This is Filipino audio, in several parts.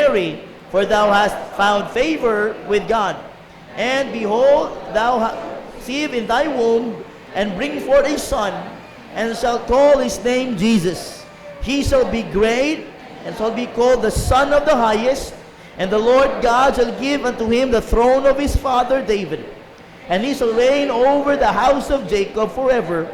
Mary, for thou hast found favor with God. And behold, thou conceive in thy womb, and bring forth a son, and shalt call his name Jesus. He shall be great, and shall be called the Son of the Highest, and the Lord God shall give unto him the throne of his father David. And he shall reign over the house of Jacob forever,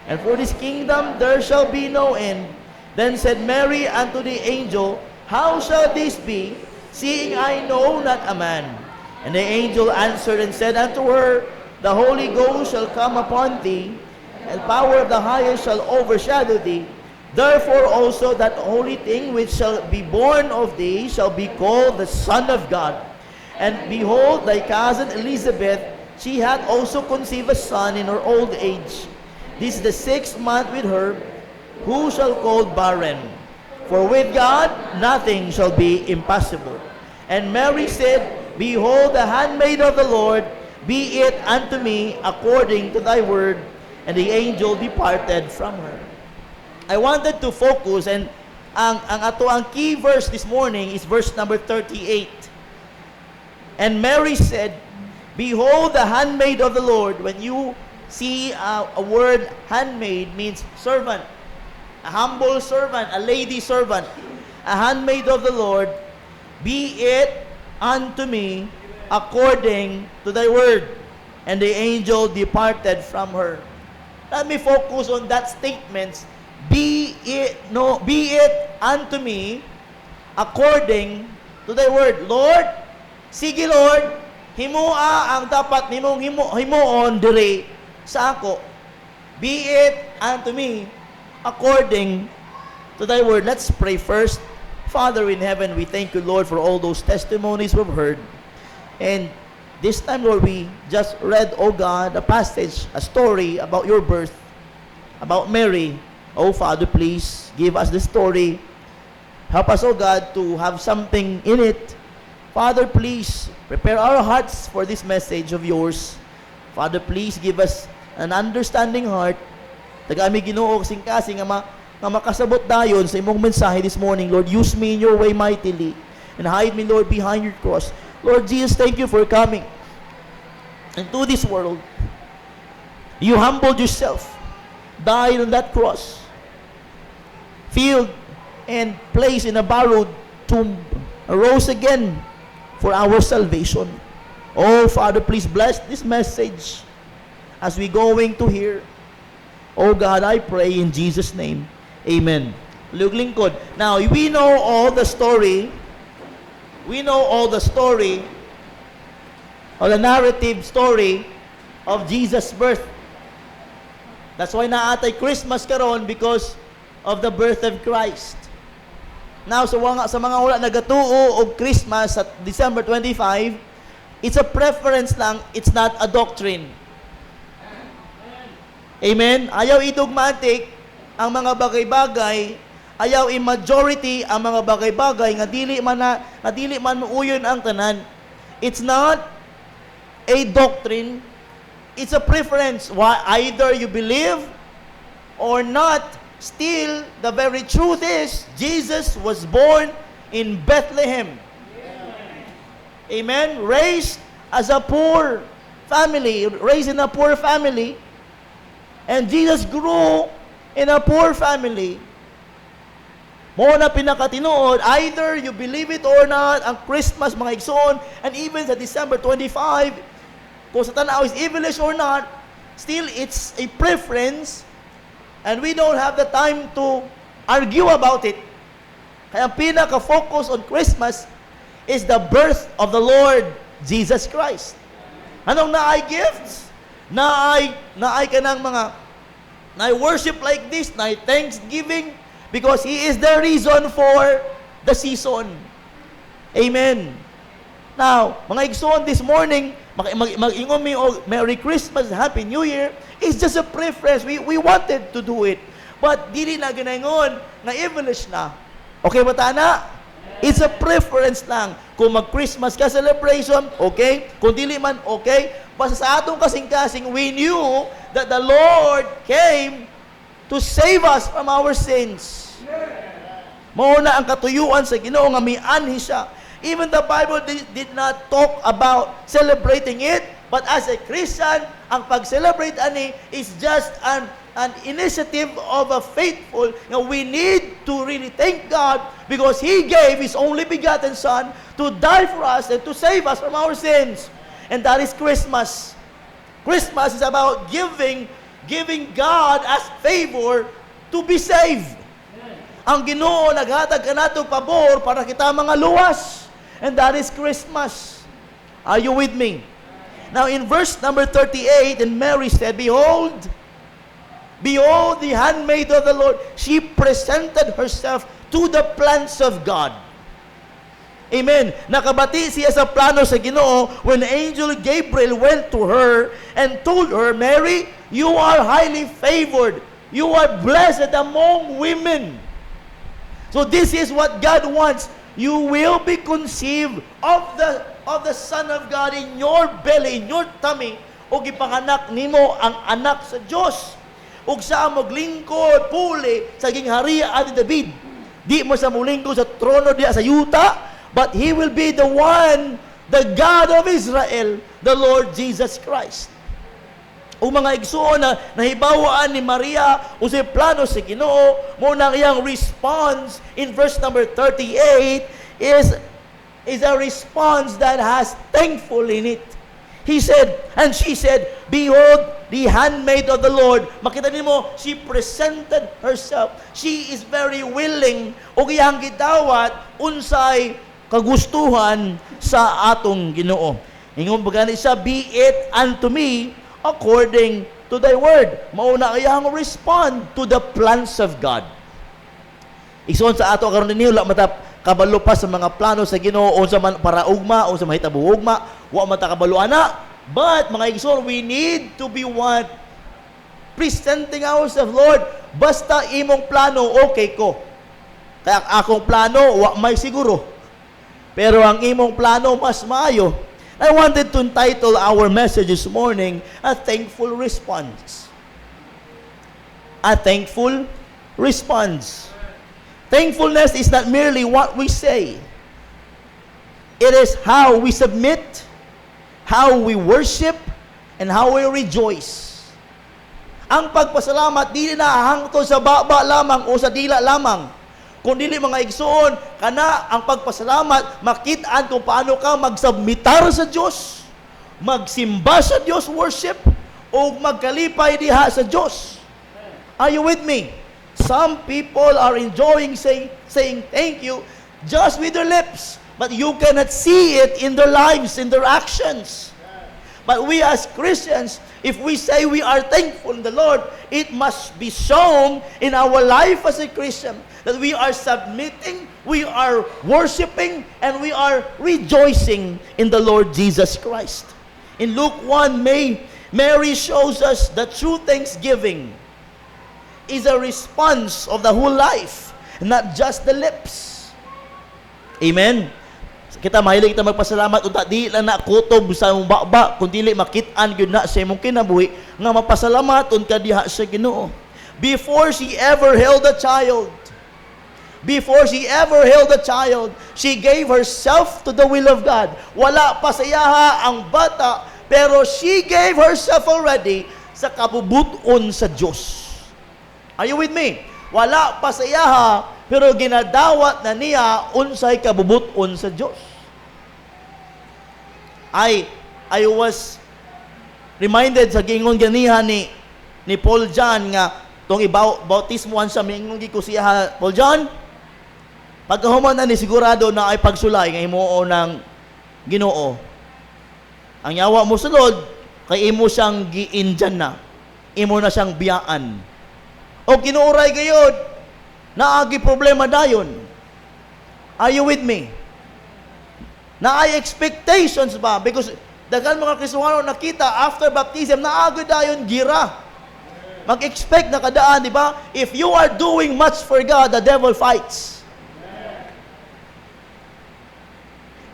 and for his kingdom there shall be no end. Then said Mary unto the angel, How shall this be, seeing I know not a man? And the angel answered and said unto her, The Holy Ghost shall come upon thee, and power of the highest shall overshadow thee. Therefore also that holy thing which shall be born of thee shall be called the Son of God. And behold, thy cousin Elizabeth, she hath also conceived a son in her old age. This is the 6th month with her, who shall call barren. For with God nothing shall be impossible. And Mary said, Behold, the handmaid of the Lord, be it unto me according to thy word. And the angel departed from her. I wanted to focus, and ang key verse this morning is verse number 38. And Mary said, Behold, the handmaid of the Lord. When you see a word handmaid, means servant, a humble servant, a lady servant, a handmaid of the Lord, be it unto me according to thy word. And the angel departed from her. Let me focus on that statement. Be it unto me according to thy word. Lord, sige Lord, himoa ang dapat nimong himuon diri sa ako. Be it unto me according to thy word. Let's pray first. Father in heaven, we thank you, Lord, for all those testimonies we've heard. And this time, Lord, we just read, oh God, a passage, a story about your birth, about Mary. Oh Father, please give us the story. Help us, oh God, to have something in it. Father, please prepare our hearts for this message of yours. Father, please give us an understanding heart. Tagami Ginoo kasing-kasing nga makasabot dayon sa imong mensahe this morning. Lord, use me in your way mightily and hide me, Lord, behind your cross. Lord Jesus, thank you for coming into this world. You humbled yourself, died on that cross, filled and placed in a borrowed tomb, arose again for our salvation. Oh, Father, please bless this message as we going to hear. Oh, God, I pray in Jesus' name. Amen. Luglingkod. Now, we know all the story. We know all the story, or the narrative story of Jesus' birth. That's why naatay Christmas karon, because of the birth of Christ. Now, sa mga wala nagatuo og Christmas at December 25, it's a preference lang, it's not a doctrine. Amen? Ayaw idogmatic ang mga bagay-bagay, ayaw i-majority ang mga bagay-bagay nga dili man uyon ang tanan. It's not a doctrine, it's a preference. Either you believe or not. Still, the very truth is, Jesus was born in Bethlehem. Amen? Raised as a poor family, raised in a poor family, and Jesus grew in a poor family. Mo na pinakatinuod, either you believe it or not, ang Christmas, mga igsoon, and even sa December 25, kung sa tanaw is evilish or not, still it's a preference. And we don't have the time to argue about it. Kaya ang pinaka-focus on Christmas is the birth of the Lord Jesus Christ. Anong naay gifts? Naay ka ng mga worship like this, naay thanksgiving, because He is the reason for the season. Amen. Now, mga igsoon this morning, mag-ingon mi og Merry Christmas, Happy New Year, it's just a preference. We wanted to do it. But dili na ginaingon nga evilish na. Okay ba tana? It's a preference lang. Kung mag-Christmas ka celebration, okay. Kung dili man, okay. Basta sa atong kasing-kasing, we knew that the Lord came to save us from our sins. Mao na ang katuyuan sa Ginoo nga mianhi siya. Even the Bible did not talk about celebrating it, but as a Christian, ang pag-celebrate ani is just an initiative of a faithful. Now, we need to really thank God because He gave His only begotten Son to die for us and to save us from our sins. And that is Christmas. Christmas is about giving God as favor to be saved. Ang Ginoo naghatag kanato pabor para kita mga luwas. And that is Christmas. Are you with me? Now in verse number 38, and Mary said, Behold, the handmaid of the Lord. She presented herself to the plans of God. Amen. Nakabati siya sa plano sa Ginoo when angel Gabriel went to her and told her, Mary, you are highly favored. You are blessed among women. So this is what God wants. You will be conceived of the Son of God in your belly, in your tummy, o gipanganak nimo ang anak sa Dios. Ug sa maglingkod puli sa gingharian ni David. Di mo sa mulingkod sa trono diya sa yuta, but he will be the one, the God of Israel, the Lord Jesus Christ. O mga igsoon na nahibawaan ni Maria o sa plano sa Ginoo, mo nang iyang response in verse number 38 is a response that has thankful in it. He said, and she said, Behold, the handmaid of the Lord. Makita nimo, she presented herself. She is very willing o iyang gidawat unsay kagustuhan sa atong Ginoo. Ingon bagani siya, be it unto me according to thy word. Mauna iyang respond to the plans of God. Igsoon sa ato karon ninyo, la matap kabalo pa sa mga plano sa Ginoo o sa paraugma o sa mahitabuhugma, wa mata kabalo ana. But mga igsoon, we need to be one presenting ourselves, Lord, basta imong plano okay ko. Kaya akong plano wa may siguro. Pero ang imong plano mas maayo. I wanted to entitle our message this morning, A Thankful Response. A Thankful Response. Thankfulness is not merely what we say. It is how we submit, how we worship, and how we rejoice. Ang pagpasalamat, di na hangtod sa baba lamang o sa dila lamang. Kung dili mga igsoon, kana ang pagpasalamat, makitaan kung paano ka magsubmitar sa Diyos, magsimba sa Diyos, worship, o magkalipay diha sa Diyos. Are you with me? Some people are enjoying saying thank you just with their lips, but you cannot see it in their lives, in their actions. But we as Christians, if we say we are thankful in the Lord, it must be shown in our life as a Christian that we are submitting, we are worshiping, and we are rejoicing in the Lord Jesus Christ. In Luke 1, Mary shows us that true thanksgiving is a response of the whole life, not just the lips. Amen. Kita mahilig kita magpasalamat unta di lang na kutob sa imong baba kun dili makit-an gyud na sa imong kinabuhi nga mapasalamat ka diha sa Ginoo. Before she ever held a child, she gave herself to the will of God. Wala pa sa iyaha ang bata, pero she gave herself already sa kabubuton sa Dios. Are you with me? Wala pa sa iyaha, pero ginadawat na niya unsay kabubuton sa Dios. I was reminded sa gingon ganiha ni Paul John nga tong bautismuhan sa mingon gi ko siya, Paul John, pagkahuman na ni sigurado na ay pagsulay nga himuo ng Ginoo. Ang yawa mo sulod kay imo siyang giinjan na. Imo na siyang biyaan. O kinuuray gayud naagi problema dayon. Are you with me? Na ay expectations ba? Because daghan mga Kristiyano nakita after baptism naagod dayon gira. Mag-expect na kadaan, di ba? If you are doing much for God, the devil fights.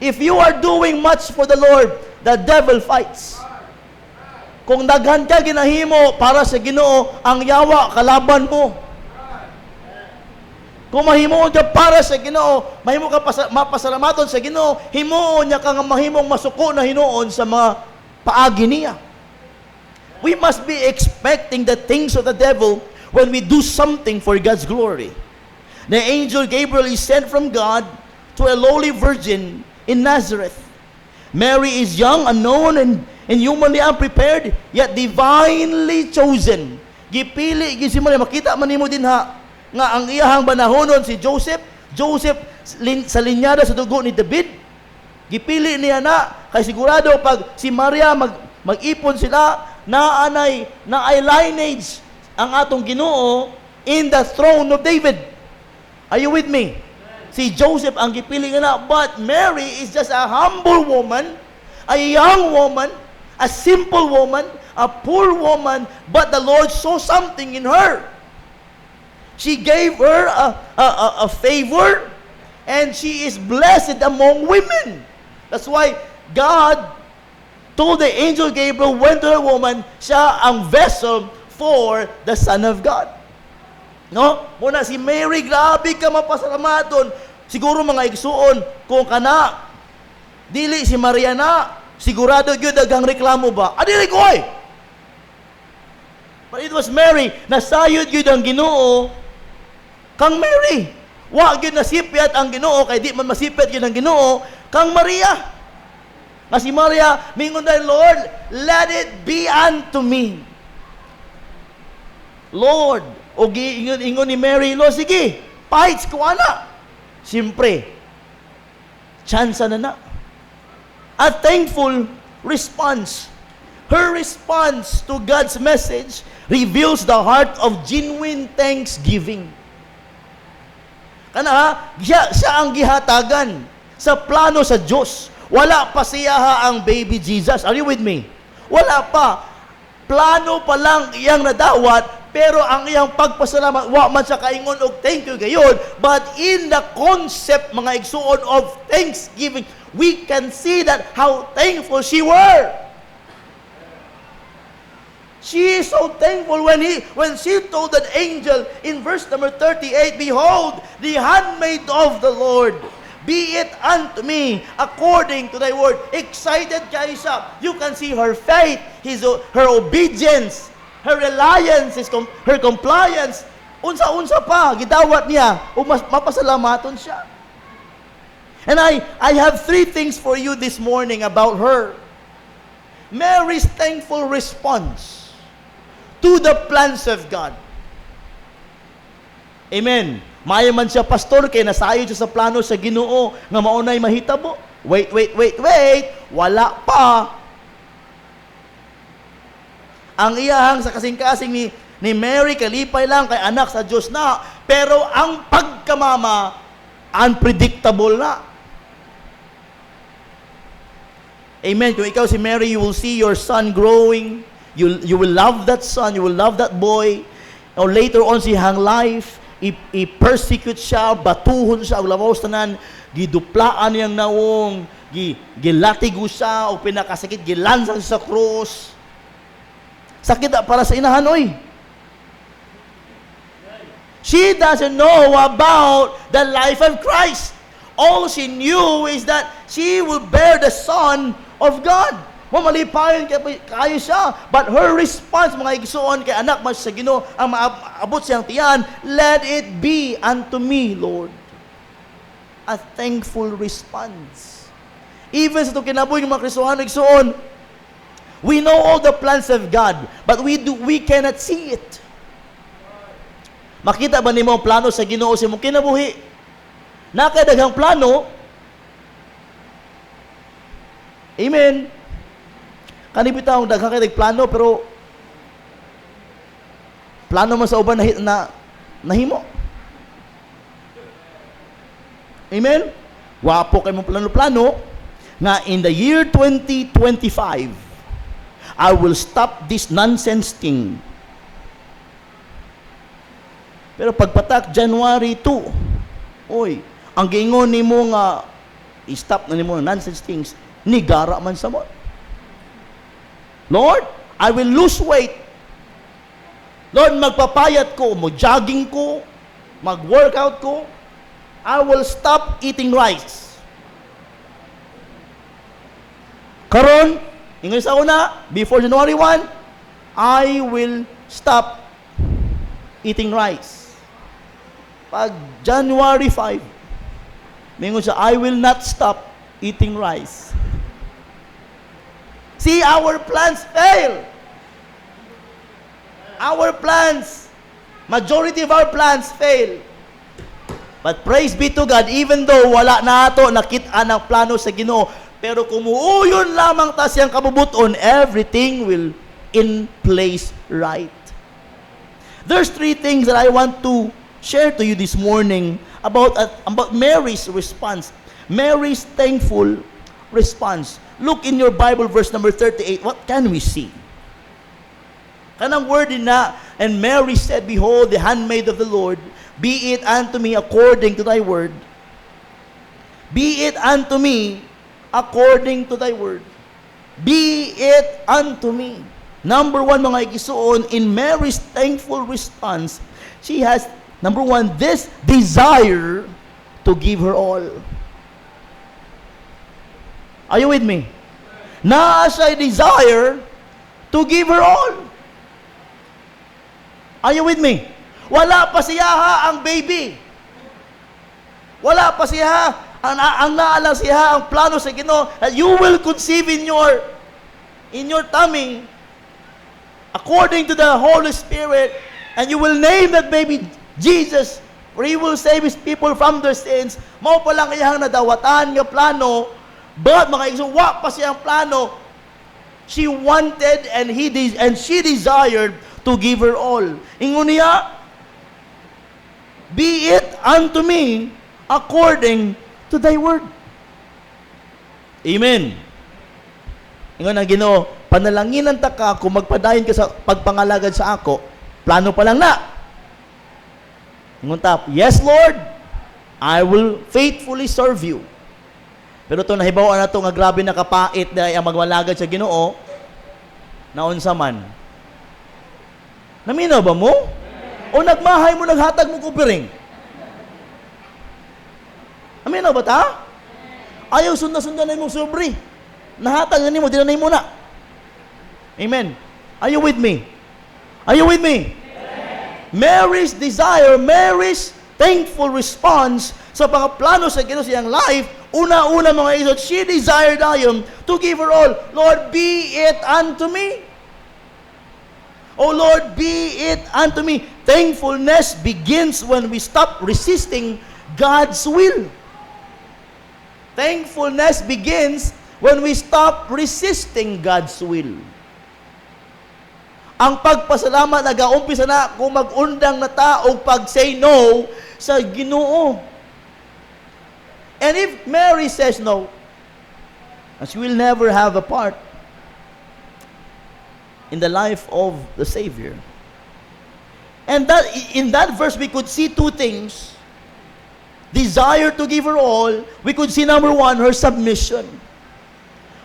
If you are doing much for the Lord, the devil fights. Kung daghan ka ginahimo para sa Ginoo, ang yawa kalaban mo. Kung mahimuon ka para sa Ginoo, mahimo ka mapasalamaton sa Ginoo, himuon niya ka nga mahimong masuko na hinuon sa mga paagi niya. We must be expecting the things of the devil when we do something for God's glory. The angel Gabriel is sent from God to a lowly virgin in Nazareth. Mary is young, unknown, and humanly unprepared, yet divinely chosen. Gipili, si Maria, makita man nimo din ha, nga ang iyahang banahonon si Joseph sa linyada sa dugo ni David, gipili niya na, kay sigurado pag si Maria mag-ipon sila, na lineage ang atong Ginoo in the throne of David. Are you with me? Si Joseph ang gipili na, but Mary is just a humble woman, a young woman, a simple woman, a poor woman, but the Lord saw something in her. She gave her a favor, and she is blessed among women. That's why God told the angel Gabriel, went to the woman, siya ang vessel for the Son of God. No? Muna si Mary, grabe ka mapasalamaton. Siguro mga igsuon, kung kana, dili si Maria na, sigurado yun dagang reklamo ba? Adili ko ay! But it was Mary, nasayod yun ang Ginoo, kang Mary. Wa yun nasipyat ang Ginoo, kay di man masipyat yun ang Ginoo, kang Maria. Nga si Maria, mingon dahil, Lord, let it be unto me. Lord, o ingon ni Mary, Lord, sige, pahits ko ana. Siyempre, chance na. A thankful response. Her response to God's message reveals the heart of genuine thanksgiving. Kana siya ang gihatagan sa plano sa Diyos. Wala pa siya ang baby Jesus. Are you with me? Wala pa. Plano pa lang iyang nadawat, pero ang iyang pagpasalamat, wa man sa kaingon og thank you gayon, but in the concept, mga igsuon of thanksgiving, we can see that how thankful she were. She is so thankful when she told that angel in verse number 38, behold, the handmaid of the Lord, be it unto me according to thy word. Excited kayo siya. You can see her faith, her obedience, her reliance, her compliance. Unsa-unsa pa, gidawat niya, o mapasalamaton siya. And I have 3 things for you this morning about her. Mary's thankful response to the plans of God. Amen. Mayo man siya pastor, kay nasayo siya sa plano sa Ginoo nga maunay mahitabo. Wait. Wala pa. Ang iyahang sa kasing-kasing ni Mary, kalipay lang kay anak sa Diyos na. Pero ang pagkamama, unpredictable na. Amen. Kung ikaw si Mary, you will see your son growing. You will love that son. You will love that boy. Or later on, siyang life, i-persecute siya, batuhon siya, lamaw tanan, giduplaan niyang naong, gilatigo siya, o pinakasakit, gilansan sa krus. Sakit para sa inahan, oy. She doesn't know about the life of Christ. All she knew is that she will bear the Son of God. Mamalipayon kayo siya. But her response, mga igsoon, kay anak mas sa Ginoo, ang maabot siyang tiyan, let it be unto me, Lord. A thankful response. Even sa itong kinabuhi ng mga Kristohano, igsoon, we know all the plans of God, but we cannot see it. Makita ba nimo ang plano sa Ginoo sa imong kinabuhi? Nakadaghang plano. Amen. Kanibitaw daghang kay plano, pero plano man sa uban na nahimo. Amen. Wapo kay mo plano nga in the year 2025 I will stop this nonsense thing. Pero pagpatak January 2, oy, ang gingon nimo nga i-stop na nimo nonsense things, nigara man sa mo. Lord, I will lose weight. Lord, magpapayat ko, mo-jogging ko, mag-workout ko, I will stop eating rice. Karon, ingon sa una, before January 1, I will stop eating rice. Pag January 5, mingon siya, I will not stop eating rice. See, our plans fail. Our plans, majority of our plans fail. But praise be to God, even though wala na ato nakita ang plano sa Ginoo, pero kumuuyon lamang ta siyang kabubuton, everything will in place right. There's 3 things that I want to share to you this morning about Mary's response. Mary's thankful response. Look in your Bible, verse number 38. What can we see? Kanang word din na, and Mary said, Behold, the handmaid of the Lord, be it unto me according to thy word. Be it unto me according to thy word. Be it unto me. Number 1, mga igisuon, in Mary's thankful response, she has, number 1, this desire to give her all. Are you with me? Na siya desire to give her all. Are you with me? Wala pa siya ang baby. Wala pa siya ang naalang siya ang plano sa Ginoo that you will conceive in your tummy according to the Holy Spirit, and you will name that baby Jesus, for He will save His people from their sins. Mao pa lang iyang nadawatan nga plano, but mga igsoon, wa pa siyang plano. She wanted and she desired to give her all. Ingon niya, be it unto me according to thy word. Amen. Ingon ang Ginoo, panalanginan ta ka kung magpadayon ka sa pagpangalagad sa ako, plano pa lang na. Ingon ta, yes Lord, I will faithfully serve you. Pero ito nahibawan na ito nga grabe na kapait na ang magmalagad sa Ginoo, naunsa man. Naminaw ba mo? O nagmahay mo, naghatag mo kupiring? Naminaw ba ta? Ayaw sunda-sunda na mong sobre. Nahatag na mo, dinanay mo na. Amen. Are you with me? Are you with me? Mary's desire, Mary's thankful response sa mga plano sa Ginoo sa iyang life, una-una mga isot, she desired ayon to give her all. Lord, be it unto me. Oh Lord, be it unto me. Thankfulness begins when we stop resisting God's will. Thankfulness begins when we stop resisting God's will. Ang pagpasalamat nag-aumpisa na kung mag-undang na taong pag-say no sa Ginoo. And if Mary says no, she will never have a part in the life of the Savior. And that in that verse we could see 2 things. Desire to give her all. We could see number 1, her submission.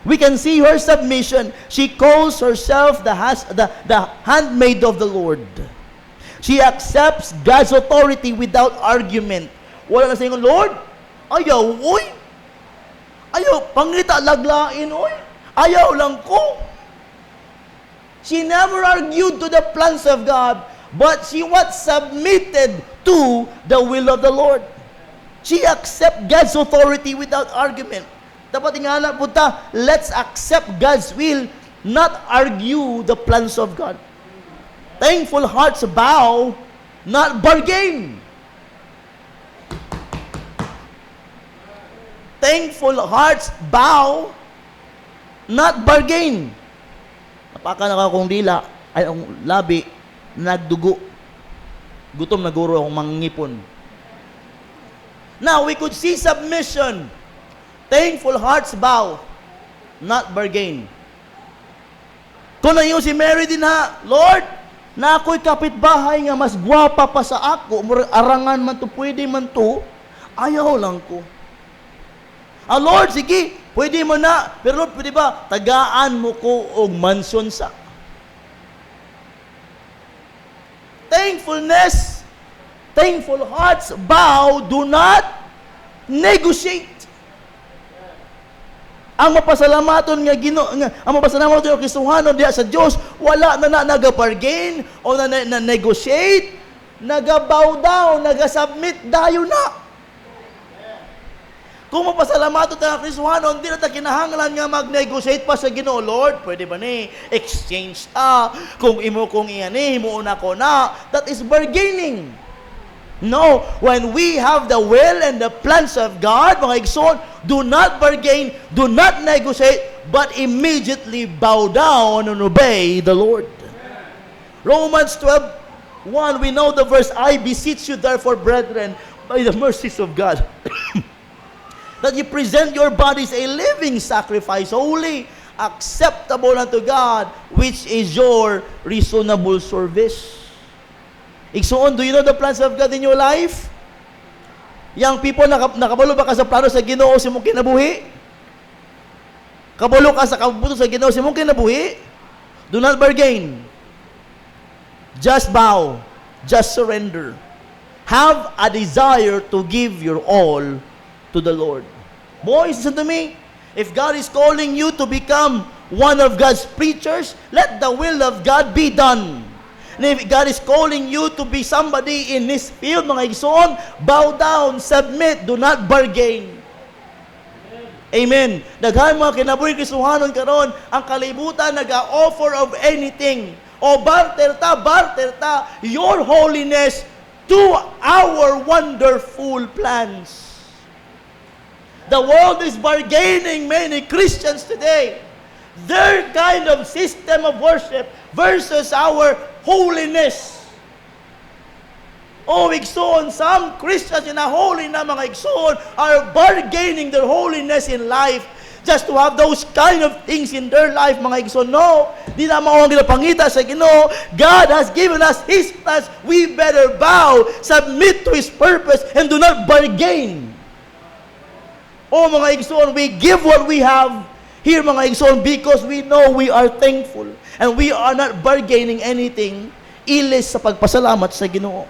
We can see her submission. She calls herself the handmaid of the Lord. She accepts God's authority without argument. Wala na sa inyo, Lord, ayaw, oy. Ayaw, pangita, laglain, oy. Ayaw lang ko. She never argued to the plans of God, but she was submitted to the will of the Lord. She accept God's authority without argument. Dapat ingala po ta, let's accept God's will, not argue the plans of God. Thankful hearts bow, not bargain. Thankful hearts bow, not bargain. Napaka na akong dila, ay ang labi, nagdugo. Gutom na guro akong mangingipon. Now, we could see submission. Thankful hearts bow, not bargain. Kung na si Mary din ha, Lord, na ako'y kapitbahay nga mas gwapa pa sa ako, arangan man to, pwede man to, ayaw lang ko. Lord, sige, pwede mo na, pero Lord, pwede ba, tagaan mo ko og mansyon sa. Thankfulness thankful hearts bow, do not negotiate. Ang mapasalamaton nga ang mapasalamaton nga Kristohano diya sa Dios, wala na nagabargain o na negotiate, nagabow down, nagasubmit dayon na. Kung mapasalamaton ta nga Kristohano, hindi na ta kinahanglan nga mag-negotiate pa sa Ginoo. Lord, pwede ba ni exchange kung imo kung iyan imo una ko na, that is bargaining. No, when we have the will and the plans of God, mga igsoon, do not bargain, do not negotiate, but immediately bow down and obey the Lord. Romans 12:1, we know the verse, I beseech you therefore, brethren, by the mercies of God, that you present your bodies a living sacrifice, holy, acceptable unto God, which is your reasonable service. Igsoon, do you know the plans of God in your life? Young people, nakabalo ba ka sa plano sa Ginoo sa imong kinabuhi? Kabalo ka sa kabuto sa Ginoo sa imong kinabuhi? Do not bargain. Just bow. Just surrender. Have a desire to give your all to the Lord. Boys, listen to me. If God is calling you to become one of God's preachers, let the will of God be done. And if God is calling you to be somebody in this field, mga igsoon, bow down, submit, do not bargain. Amen. Daghan mga kinabuhi Kristohanon karon, ang kalibutan nag-offer of anything. O barter ta, your holiness to our wonderful plans. The world is bargaining many Christians today. Their kind of system of worship versus our holiness. Oh, igsoon, some Christians na holy na mga igsoon are bargaining their holiness in life just to have those kind of things in their life, mga igsoon. No, di na mao ang ginapangita sa Ginoo. God has given us His plans. We better bow, submit to His purpose, and do not bargain. Oh, mga igsoon, we give what we have here, mga igsoon, because we know we are thankful and we are not bargaining anything ilis sa pagpasalamat sa Ginoo.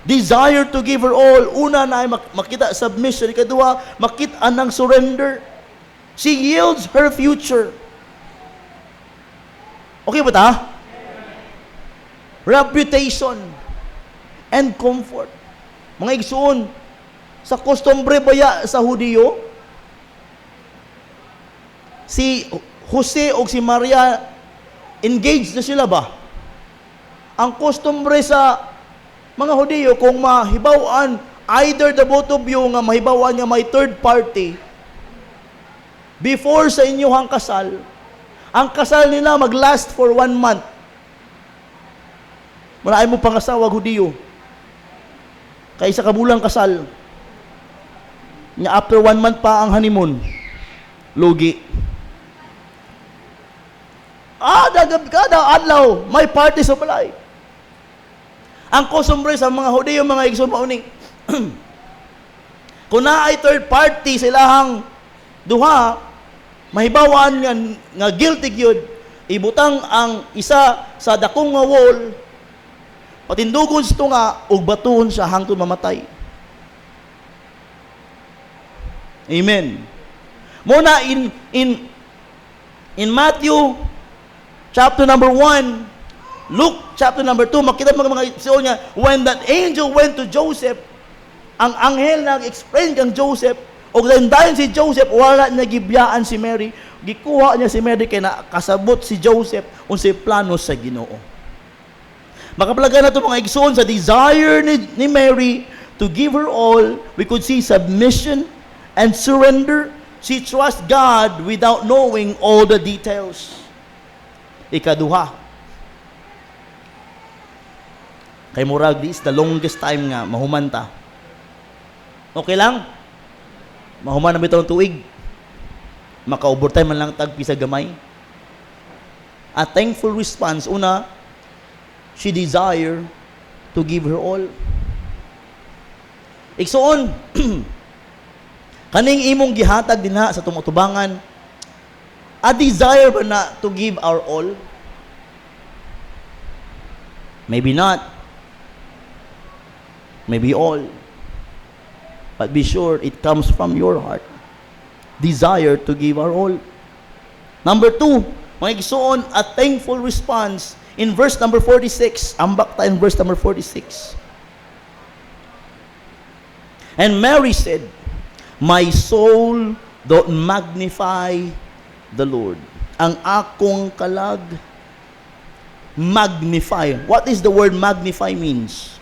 Desire to give her all. Una na ay makita submission. Ikadua, makita ng surrender. She yields her future. Okay ba ta? Reputation and comfort. Mga igsoon, sa kostumbre baya sa Hudiyo, si Jose o si Maria, engaged na sila ba? Ang kostumbre sa mga Hudiyo, kung mahibawaan, either the both of you nga mahibawaan nga may third party, before sa inyong kasal, ang kasal nila mag-last for 1 month. Wala mo pangasawa, Hudiyo. Kaya isa kabulang kasal. After 1 month pa ang honeymoon. Lugi. Kada adlaw, may party sa balay. Ang kosumbre sa mga Hudiyo, mga igsoon pauning, kung na ay third party silahang duha, mahibawaan nga guilty gyud, ibutang ang isa sa dakong nga wall, patindugon sa nga ug batuhon siya hangtod mamatay. Amen. Muna in Matthew chapter number 1, Luke chapter number 2, makita mga igsoon niya, when that angel went to Joseph, ang anghel nag-explain kang Joseph, o dayon si Joseph, wala niya gibiyaan si Mary, gikuha niya si Mary kay nakasabot si Joseph unsay plano sa Ginoo. Makaplagan na ito mga igsoon sa desire ni Mary to give her all. We could see submission and surrender. She trusts God without knowing all the details. Ikaduha, kay murag this the longest time nga mahumanta. Okay lang? Mahuman na bitong tuig. Maka-overtime man lang tagpi sa gamay. A thankful response, una, she desire to give her all. Igsoon, kaning imong gihatag dinha sa tumutubangan, a desire ba na to give our all? Maybe not. maybe all. But be sure it comes from your heart. Desire to give our all. Number 2, mga igsoon, a thankful response in verse number 46. Ambak tayo in verse number 46. And Mary said, my soul doth magnify the Lord. Ang akong kalag, magnify. What is the word magnify means?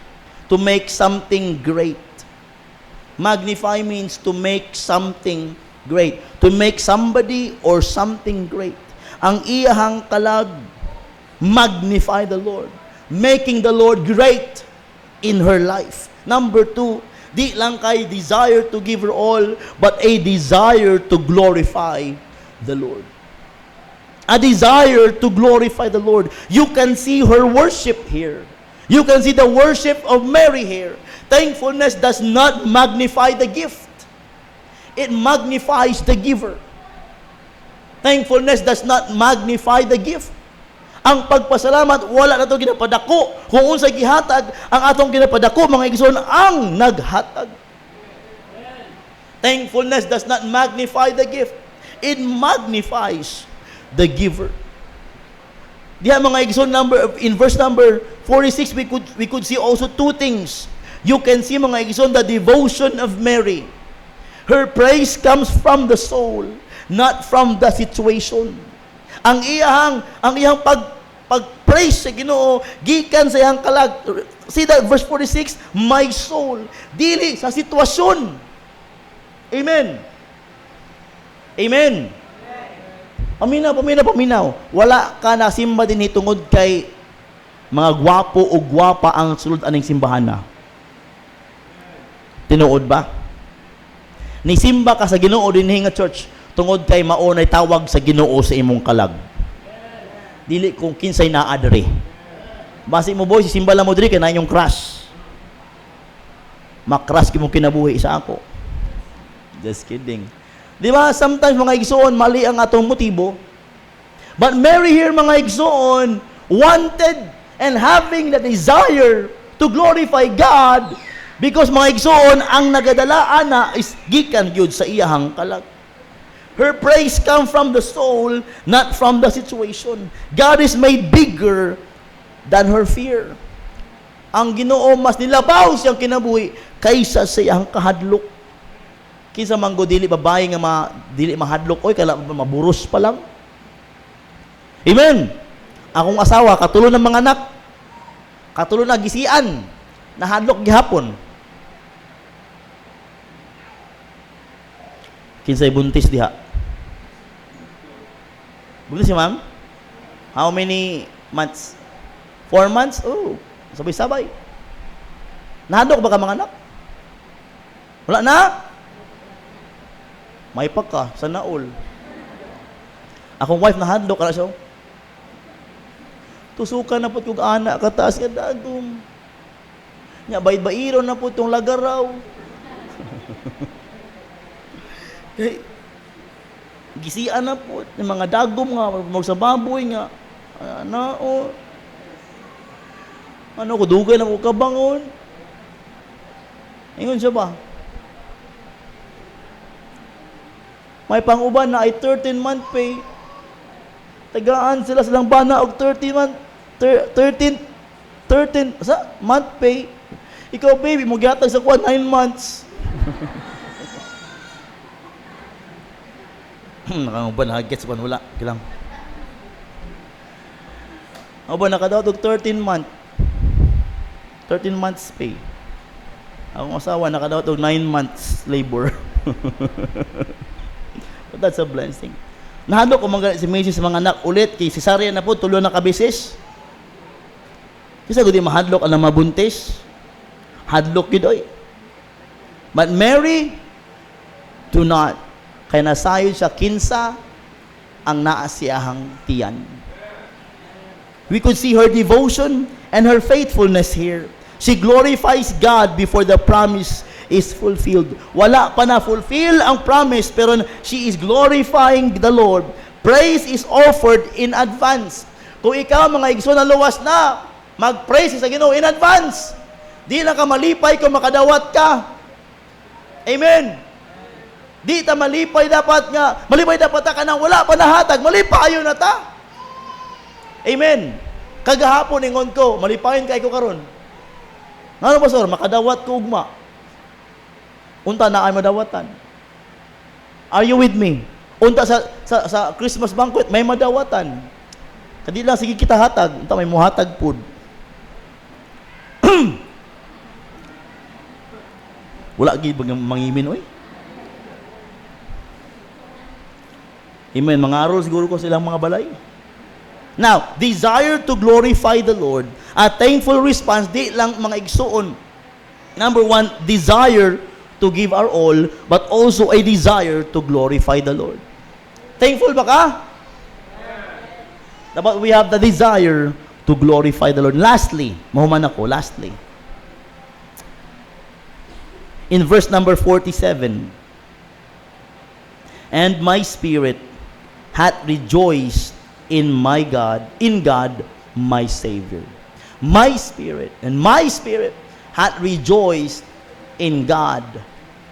To make something great. Magnify means to make something great. To make somebody or something great. Ang iyahang kalag, magnify the Lord. Making the Lord great in her life. Number 2, di lang kay desire to give her all, but a desire to glorify the Lord. A desire to glorify the Lord. You can see her worship here. You can see the worship of Mary here. Thankfulness does not magnify the gift. It magnifies the giver. Thankfulness does not magnify the gift. Ang pagpasalamat, wala na ito ginapadako. Kung unsay gihatag, ang atong ginapadako, mga igsoon, ang naghatag. Thankfulness does not magnify the gift. It magnifies the giver. Diha mga igsoon, in verse number 46, we could see also 2 things. You can see mga igsoon, the devotion of Mary. Her praise comes from the soul, not from the situation. Ang iyang pag-praise sa Ginoo gikan sa iyang kalag. See that verse 46, my soul, dili sa sitwasyon. Amen. Amen. Paminaw. Wala ka na simba din hitungod kay mga gwapo o gwapa ang sulod aning simbahan na. Tinuod ba? Ni simba ka sa Ginoo dinhi nga church tungod kay maunay tawag sa Ginoo sa imong kalag. Dili kung kinsay naa diri. Basi mo boy, si simba lang mo diri kay na inyong crush. Makrush gyud mo kinabuhi sa ako. Just kidding. Di ba? Sometimes mga igsoon mali ang atong motibo. But Mary here mga igsoon wanted and having the desire to glorify God because mga igsoon ang nagadala ana is gikan gyud sa iyahang kalag. Her praise comes from the soul, not from the situation. God is made bigger than her fear. Ang Ginoo mas nilabaw siyang kinabuhi kaysa sa iyang kahadlok. Kinsa manggo dili babae nga dili mahadlok oy kala maburos pa lang. Amen. Akong asawa katulo ng mga anak. Katulo na gisian. Nahadlok gihapon. Kinsay buntis diha? Buntis si ma'am? How many months? 4 months? Oh, sabay-sabay. Nahadlok ba ka mga anak? Wala na? May pagka sa naol. Akong wife nahadlok ka na siya. Tusukan na po yung anak kataas ka dagom. Nya bayid-bayiro na po itong lagaraw. Kay gisian na po ng mga dagom nga mag sa baboy nga ano ko dugay na ko kabangon. Ingon siya ba? May pang-uban na ay 13-month pay. Tagaan sila silang bana og 13 month pay. Ikaw baby mo gihatag sa kuan 9 months. Nakauban hagets pa wala kilang. Aba nakadaot og 13 months pay. Akong asawa nakadaot og 9 months labor. But that's a blessing. Nahadlok ko mga si Macy sa mga anak ulit kay cesarean na po tulo na kabeses. Kasi gudi mahadlok ang mabuntis. Hadlok gid oy. But Mary do not kay nasayod sa kinsa ang naa siyahang tiyan. We could see her devotion and her faithfulness here. She glorifies God before the promise is fulfilled. Wala pa na fulfill ang promise pero she is glorifying the Lord. Praise is offered in advance. Kung ikaw mga igsoon na luwas na, mag-praise sa Ginoo in advance. Di na ka malipay kung makadawat ka. Amen. Di ta malipay dapat ta ka nang wala pa nahatag, malipay ayo na ta. Amen. Kagahapon ingon ko, malipayon kay ko karon. Ngano pastor, makadawat ko ugma. Unta na ay madawatan. Are you with me? Unta sa Christmas banquet may madawatan. Kadi lang sige kita hatag, unta may muhatag pud. Wala gid mangimin oy. Amen. Mangarol siguro ko silang mga balay. Now, desire to glorify the Lord. A thankful response, di lang mga igsuon. Number one, desire to give our all, but also a desire to glorify the Lord. Thankful ba ka? Dapat we have the desire to glorify the Lord. Lastly, mahuman ako, lastly. In verse number 47, and my spirit hath rejoiced in God, my Savior. My spirit hath rejoiced in God,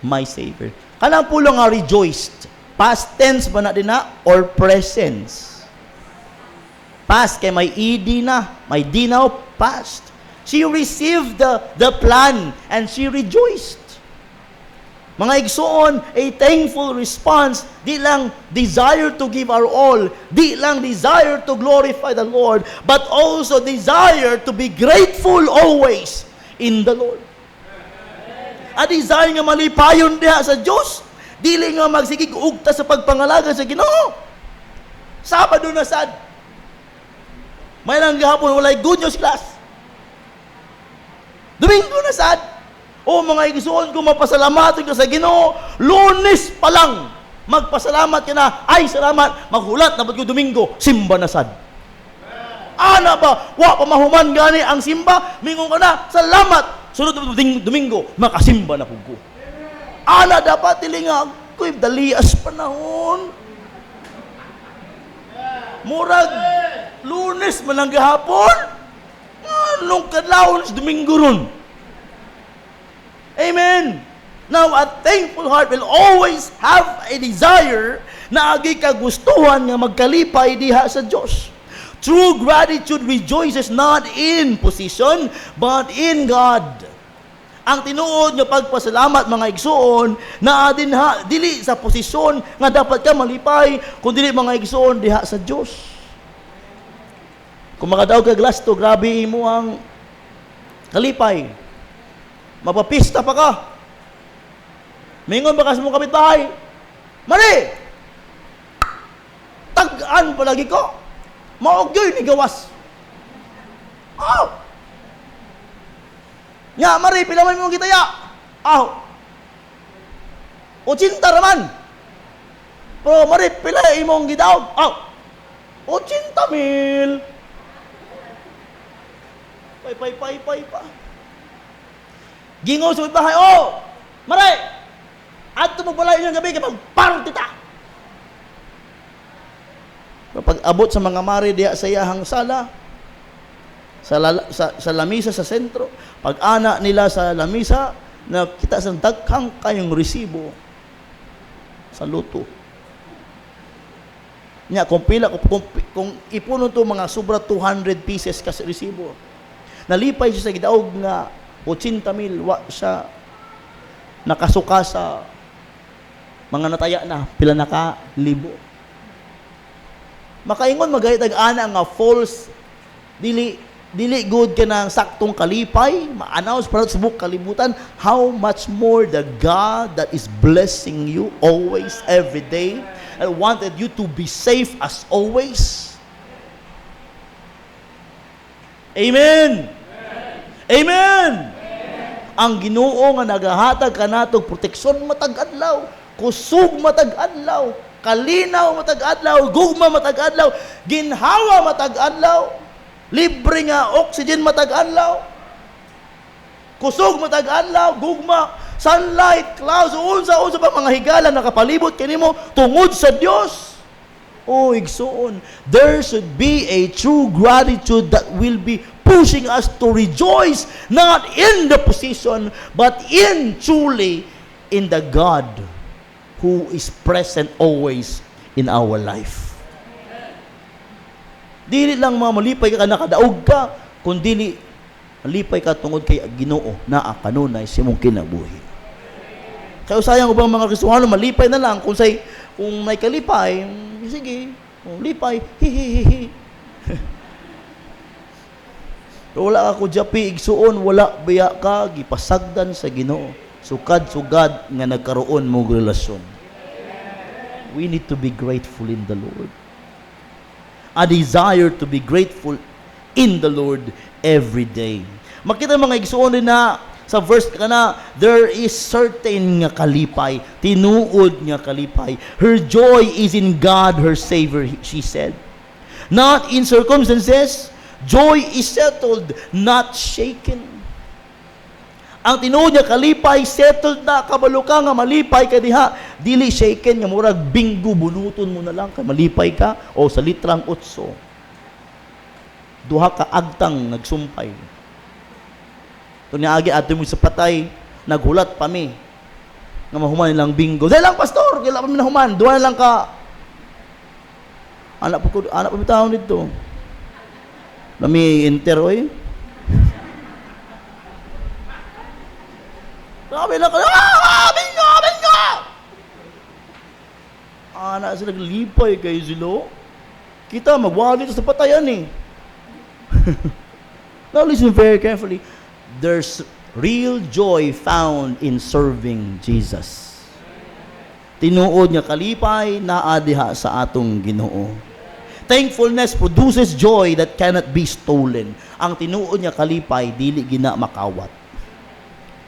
my Savior. Kanang pulo nga rejoiced. Past tense ba na din na? Or presence? Past, kay may ed na. May di now, past. She received the plan and she rejoiced. Mga igsoon, a thankful response, di lang desire to give our all, di lang desire to glorify the Lord, but also desire to be grateful always in the Lord. A desire nga malipayon diha sa Diyos, dili nga magsigig ugta sa pagpangalaga sa Ginoo. Sabado na sad. May lang gahapon walay good news class. Domingo na sad. O mga igsoon ko, mapasalamat ka sa Ginoo, Lunes pa lang, magpasalamat ka na, ay salamat, maghulat na ba't ko Domingo, simba na sad. Ana ba, wa pamahuman gani ang simba, mingon ka na, salamat, sunod na Domingo, makasimba na ko. Ana dapat tilingag ko, dalias panahon. Murag, Lunes man ang gahapon, anong kadlawon sa Domingo ron. Amen. Now, a thankful heart will always have a desire na agi kagustuhan nga magkalipay diha sa Diyos. True gratitude rejoices not in position, but in God. Ang tinuod nga pagpasalamat mga igsoon na dinha dili sa posisyon nga dapat ka malipay, kundi mga igsoon diha sa Diyos. Kung makadaog ka glass to, grabe mo ang kalipay. Mapapista pa ka. Mingon ba ka sa mong kapitbahay? Mali! Tag-an palagi ko. Maogyoy ni gawas. Oh! Nga, mari, pilaman mo kita ya. Oh! 80 raman. Pero mari, pilay imong gidaog. Oh! 80,000. Pay pa. Gingaw sa bahay, oh! Maray! At tumagbalay yung gabi, kapag parang tita! Kapag abot sa mga mari diya sa iyahang sala, sa lamisa sa sentro, pag anak nila sa lamisa, nakita sa daghang kayong resibo sa luto. Nya, kung ipuno to mga sobra 200 pieces kasi resibo, nalipay siya sa gidaog nga 80,000, wa siya nakasuka sa mga nataya na, pila naka libo. Makaingon magaytag ana nga false, dili good ka ng saktong kalipay, ma-announce para sa book kalibutan, how much more the God that is blessing you always, every day, and wanted you to be safe as always. Amen. Amen. Ang Ginoo nga nagahatag kanatog proteksyon matag adlaw, kusog matag adlaw, kalinaw matag adlaw, gugma matag adlaw, ginhawa matag adlaw, libre nga oxygen matag adlaw, kusog matag adlaw, gugma, sunlight, clouds, unsa pa mga higala nakapalibot kanimo tungod sa Dios. Oh, igsoon, there should be a true gratitude that will be pushing us to rejoice not in the position, but in truly in the God who is present always in our life. Dili lang mga malipay ka nakadaog ka, kundi malipay ka tungod kay Ginoo na kanunay sa imong kinabuhi. Kaya sayang ubang mga Kristohano malipay na lang kung may kalipay, sige, lipay, hihihihi. Pero wala ka kudyapi, igsuon, wala biya ka, gipasagdan sa Ginoo. Sugad-sugad nga nagkaroon mong relasyon. We need to be grateful in the Lord. A desire to be grateful in the Lord every day. Makita mga igsuon rin na sa verse ka na, there is certain nga kalipay, tinuod nga kalipay. Her joy is in God, her Savior, she said. Not in circumstances, joy is settled, not shaken. Ang tinuod nga kalipay, settled na, kabalo ka nga malipay ka diha, dili shaken nga murag bingo, bunuton mo na lang, malipay ka, o sa litrang 8. Duha ka agtang nagsumpay. Ito niagi ato mo sa patay, naghulat pa mi, nga mahuman nilang bingo. Dahil lang, pastor, kailan pa mi nahuman, duha na lang ka. Anak pa mi taon dito. Nami interoy. Sabi lang ka, bingo! Bingo! Anak sila naglipay kayo silo. Kita, magwali ito sa patayan eh. Now listen very carefully. There's real joy found in serving Jesus. Tinuod nga kalipay na adiha sa atong Ginoo. Thankfulness produces joy that cannot be stolen. Ang tinuod nga kalipay, dili gina makawat.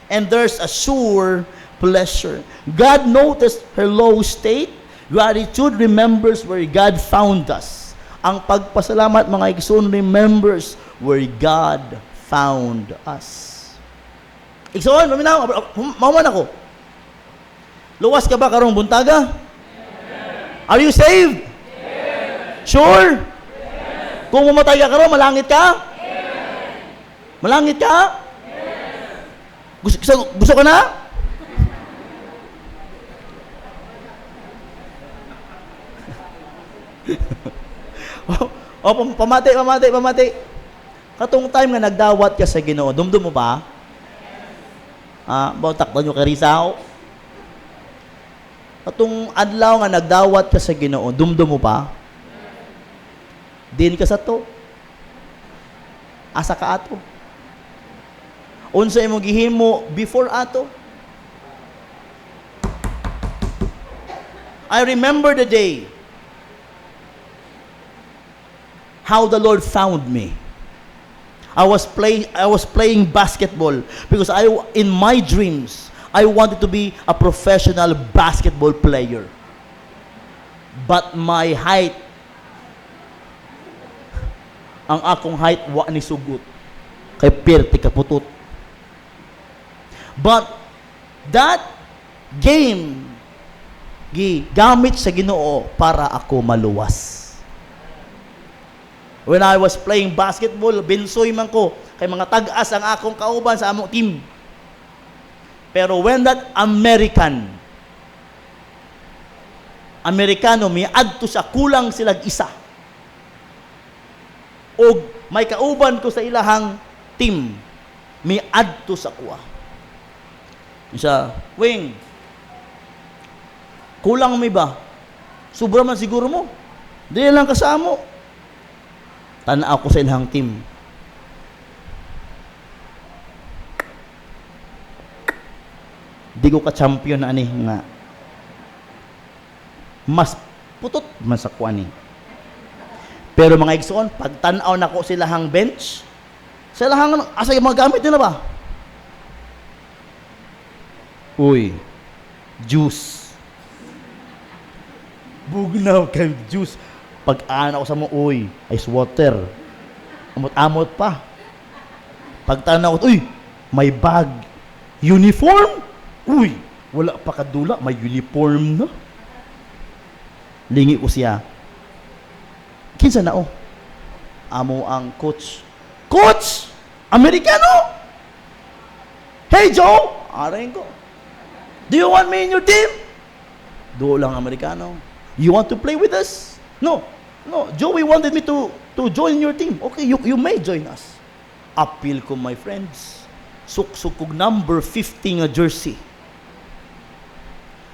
And there's a sure pleasure. God noticed her low state. Gratitude remembers where God found us. Ang pagpasalamat, mga igsoon, remembers where God found us. Igsoon, maman ako. Luwas ka ba karong buntaga? Are you saved? Sure? Kung mamatay ka karon, malangit ka? Malangit ka? Gusto ka na? Pamati. Katong time nga nagdawat ka sa Ginoo, dumdum mo ba? Bautak ba nyo karisaw? Katong adlaw nga nagdawat ka sa Ginoo, dumdum mo ba? Din ka sa to. Asa ka ato. Unsa imong gihimo before ato? I remember the day how the Lord found me. I was playing basketball because in my dreams I wanted to be a professional basketball player. But my height, ang akong height wa ni sugot kay perti kaputot. But that game gamit sa Ginoo para ako maluwas. When I was playing basketball, binsoy man ko kay mga tag-as ang akong kauban sa among team. Pero when that Amerikano miadto sa kulang silag isa. Og may kauban ko sa ilahang team, miadto sa kuha. Isa, Wing, kulang may ba? Sobra man siguro mo. Di lang kasamo. Tanaw ko sa ilahang team. Di ko ka-champion na ani nga. Mas putot man sa kuha ni. Pero mga igsoon, pag tanaw na ko silahang bench, silahang asa yung mga gamit nila ba? Uy, juice. Bugnaw kay juice. Pag-ana ko sa mo, uy, ice water. Amot-amot pa. Pag-tanaw ko, uy, may bag. Uniform? Uy, wala pa kadula, may uniform na. Lingi ko siya. Kinsa na, amo ang coach. Coach, Amerikano. Hey, Joe, arayin ko. Do you want me in your team? Do lang Amerikano. You want to play with us? No. Joey wanted me to join your team. Okay, you may join us. Appeal ko, my friends. Suksuk kog number 50 nga jersey.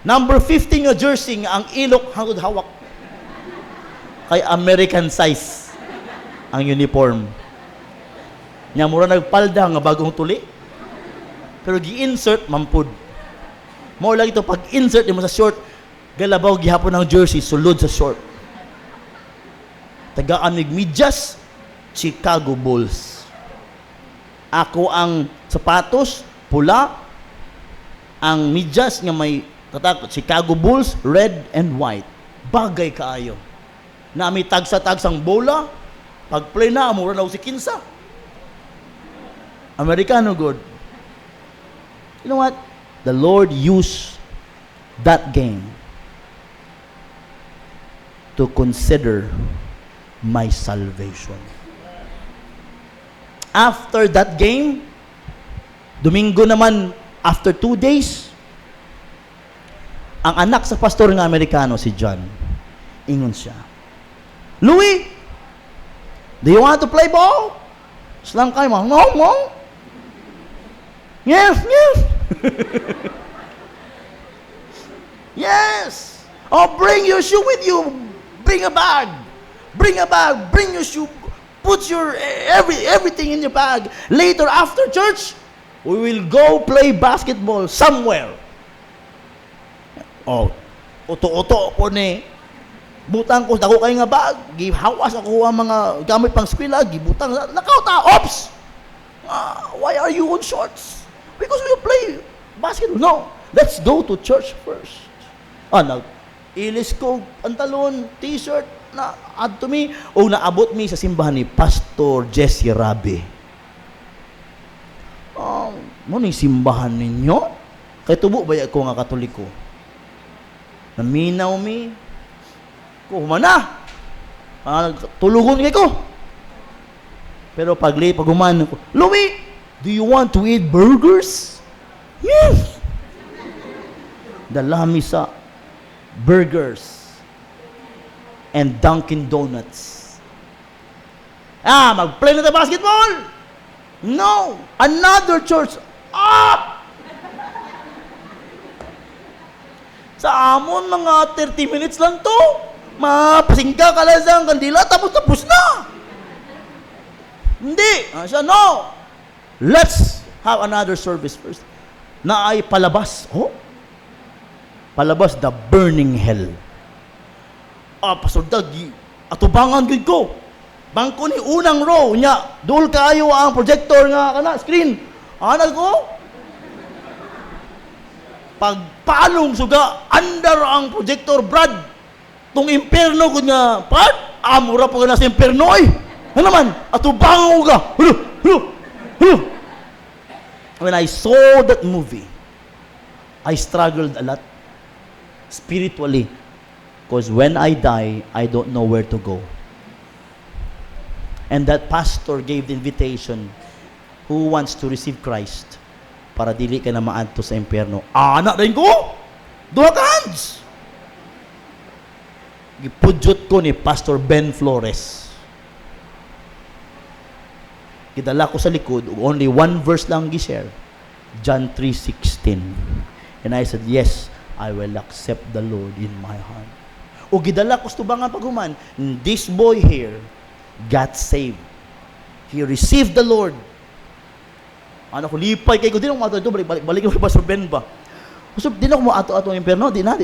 Number 50 nga jersey nga ang ilok hangtod hawak. Kay American size ang uniform. Nya mura nagpalda nga bagong tuli. Pero gi-insert mampud. Mo lang ito pag insert mo sa short, galabaw gihapon ang jersey sulod sa short. Tagaan mig medyas, Chicago Bulls. Ako ang sapatos pula, ang medyas nga may tatak Chicago Bulls red and white. Bagay kaayo. Na may tagsa-tagsang bola, pag play na amura na si kinsa. Amerikano good. You know what? The Lord used that game to consider my salvation. After that game, Domingo naman, after 2 days, ang anak sa pastor nga Amerikano, si John, ingon siya, Louie, do you want to play ball? Slang kayo mo, no. Yes. Yes. Oh, bring your shoe with you. Bring a bag. Bring your shoe. Put your everything in your bag. Later, after church, we will go play basketball somewhere. Oh, uto-uto po ni. Butang ko, dako kayo nga bag. Gihawas ako ang mga gamit pang skwela. Gibutang. Nakaw ta, ops! Why are you on shorts? Because we play basketball. No, let's go to church first. Ilis ko, pantalon, t-shirt, na add to me, o naabot mi sa simbahan ni Pastor Jesse Rabi. Ano yung simbahan ninyo? Kaya tubo ba ako nga Katoliko? Naminaw mi, ko humana, tulugon kay ko. Pero pag human ko, Louie, do you want to eat burgers? Yes! Dalami sa burgers and Dunkin' Donuts. Mag-play na tayo basketball? No! Another church. Sa amon, mga 30 minutes lang to. Mapasingka ka lang sa kandila, tapos na. Hindi. Siya, no. Let's have another service first. Na ay palabas. Palabas the burning hell. Pastor Dagi, atubangan gid ko. Bangko ni unang row nya, dul kayo ang projector nga kana screen. Anal ko. Pagpalong suga under ang projector Brad. Tung impierno gud nga part, amura pa na sa impierno ay. Ano naman? Atubangan ko ga. When I saw that movie, I struggled a lot spiritually. Because when I die, I don't know where to go. And that pastor gave the invitation, who wants to receive Christ para dili ka na maadto sa impyerno. Anak rin ko! Duha ka hands! Gipudyot ko ni Pastor Ben Flores. Kidala ko sa likod, only one verse lang gi-share. John 3:16. And I said, yes, I will accept the Lord in my heart. O gidala ko sa tubangan paghuman, this boy here got saved. He received the Lord. Ano ko, lipay kay ko, di na ko mato ito, balik ko kay Pastor Ben ba? So, di na ko maato-ato ang impyerno, di na.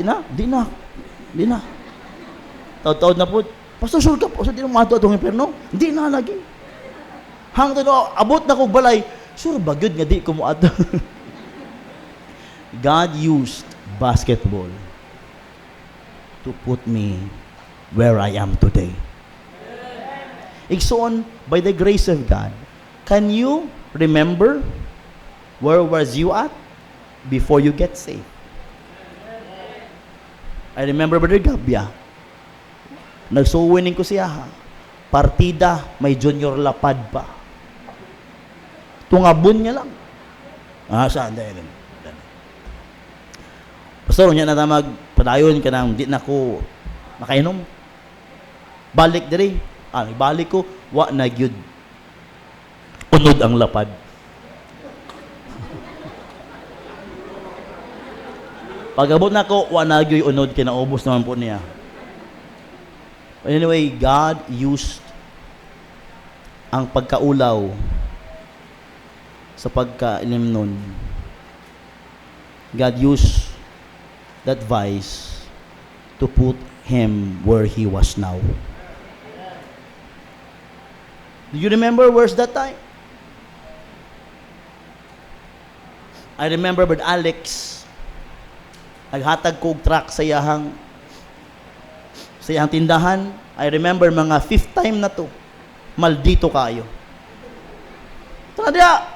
Taod-taod na po, Pastor, sure ka po, so di na maato-ato ang impyerno? Di na lagi. Hangtod abot na ko balay, sure ba, good nga di ko maato. God used basketball to put me where I am today. Igsoon, by the grace of God, can you remember where was you at before you get saved? I remember Brother Gabia, nagsuwining ko siya, partida, may junior lapad pa. Tungabon niya lang. Saan? Dahil. Pastor, niya na magpadayon ka nang di na ko makainom. Balik diri. Balik ko, wa na gyud. Unod ang lapad. Pag-abot na ko, wa na gyud unod, kinaubos naman po niya. Anyway, God used ang pagkaulaw sa pagkainom nun. God used that vice to put him where he was now. Do you remember where's that time? I remember Brad Alex naghatag kog truck sa iyang tindahan. I remember mga 5th time na to. Maldito kayo. Tadya.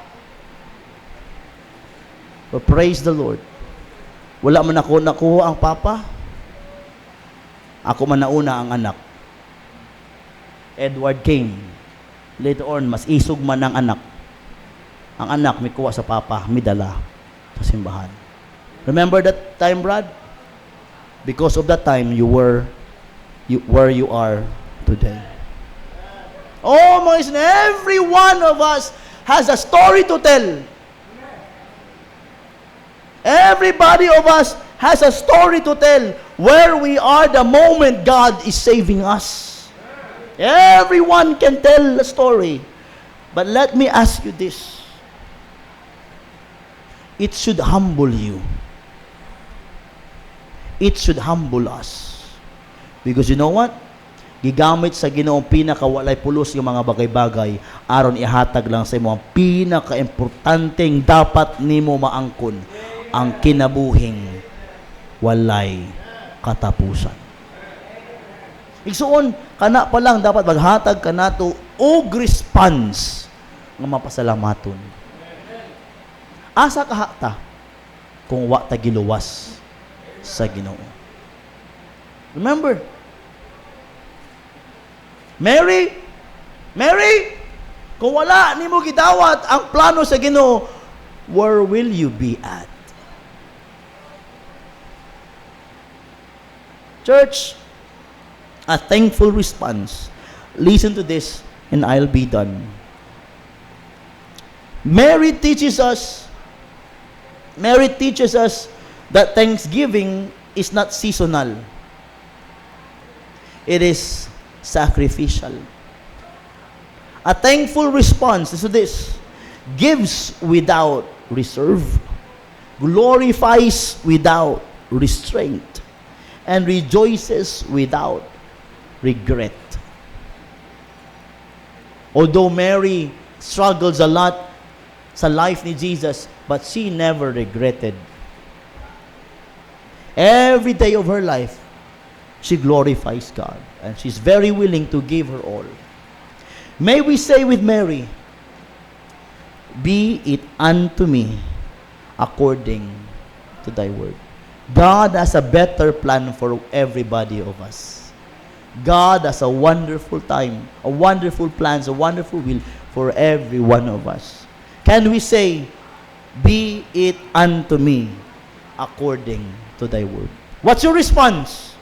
But praise the Lord. Wala man ako nakuha ang papa. Ako man nauna ang anak. Edward came. Later on, mas isog man ang anak. Ang anak may kuha sa papa, may dala sa simbahan. Remember that time, Brad? Because of that time, where you are today. Oh, mga isin, every one of us has a story to tell. Everybody of us has a story to tell where we are the moment God is saving us. Everyone can tell a story. But let me ask you this. It should humble you. It should humble us. Because you know what? Gigamit sa Ginoong pinakawalay pulos yung mga bagay-bagay aron ihatag lang sa imo ang pinaka-importanteng dapat nimo maangkon, ang kinabuhing walay katapusan. Igsuon, kana pa lang dapat maghatag ka nato og response nga mapasalamaton. Asa kahata kung wa ta giluwas sa Ginoo. Remember, Mary, kung wala nimo gidawat ang plano sa Ginoo, where will you be at? Church, a thankful response. Listen to this and I'll be done. Mary teaches us that thanksgiving is not seasonal. It is sacrificial. A thankful response to this gives without reserve, glorifies without restraint, and rejoices without regret. Although Mary struggles a lot sa life ni Jesus, but she never regretted. Every day of her life, she glorifies God, and she's very willing to give her all. May we say with Mary, be it unto me according to thy word. God has a better plan for everybody of us. God has a wonderful time, a wonderful plans, a wonderful will for every one of us. Can we say, be it unto me according to thy word? What's your response?